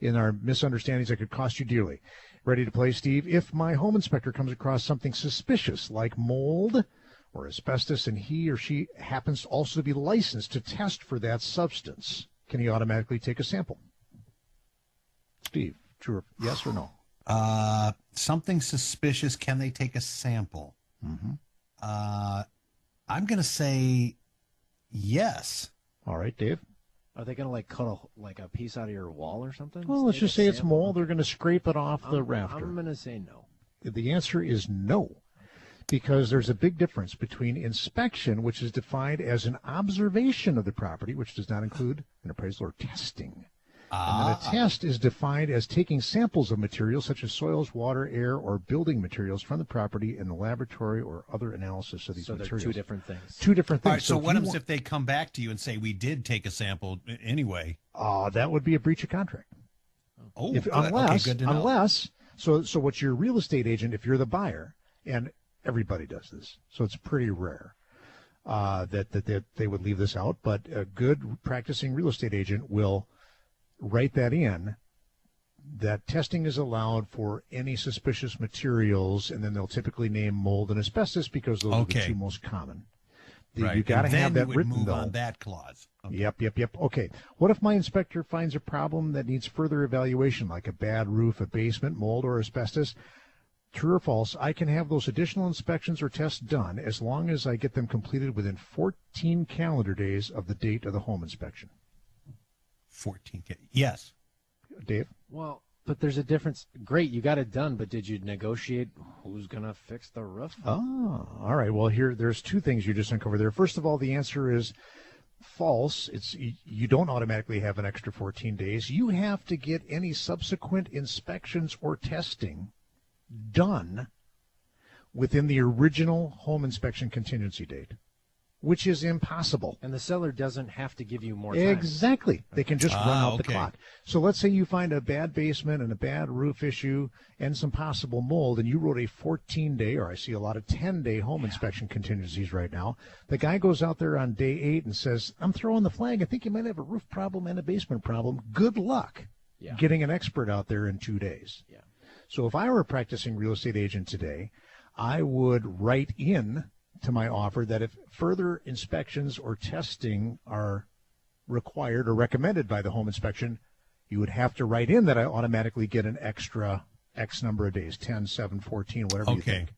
in our misunderstandings that could cost you dearly. Ready to play, Steve? If my home inspector comes across something suspicious like mold or asbestos and he or she happens also to be licensed to test for that substance, can he automatically take a sample? Steve, true or yes or no? Something suspicious, can they take a sample? Mm-hmm. I'm going to say yes. All right, Dave. Are they going to cut a piece out of your wall or something? Well, let's just say it's mold. They're going to scrape it off the rafter. I'm going to say no. The answer is no, because there's a big difference between inspection, which is defined as an observation of the property, which does not include an appraisal or testing. And then a test is defined as taking samples of materials such as soils, water, air, or building materials from the property in the laboratory or other analysis of these materials. So they're two different things. Two different things. All right, so what happens if they come back to you and say, we did take a sample anyway? That would be a breach of contract. Oh, unless, good to know. Unless, so what's your real estate agent, if you're the buyer, and everybody does this, so it's pretty rare that they would leave this out, but a good practicing real estate agent will write that in, that testing is allowed for any suspicious materials, and then they'll typically name mold and asbestos because those are the two most common. Right. You got to have that written, move though. on that clause. Okay. Yep. Okay. What if my inspector finds a problem that needs further evaluation, like a bad roof, a basement, mold, or asbestos? True or false, I can have those additional inspections or tests done as long as I get them completed within 14 calendar days of the date of the home inspection. 14. Yes. Dave? Well, but there's a difference. Great, you got it done, but did you negotiate who's going to fix the roof? Oh, all right. Well, there's two things you just uncovered there. First of all, the answer is false. You don't automatically have an extra 14 days. You have to get any subsequent inspections or testing done within the original home inspection contingency date, which is impossible. And the seller doesn't have to give you more time. Exactly. They can just run out the clock. So let's say you find a bad basement and a bad roof issue and some possible mold, and you wrote a 14-day, or I see a lot of 10-day home inspection contingencies right now. The guy goes out there on day 8 and says, I'm throwing the flag. I think you might have a roof problem and a basement problem. Good luck getting an expert out there in 2 days. Yeah. So if I were a practicing real estate agent today, I would write in to my offer that if further inspections or testing are required or recommended by the home inspection, you would have to write in that I automatically get an extra X number of days, 10, 7, 14, whatever you think.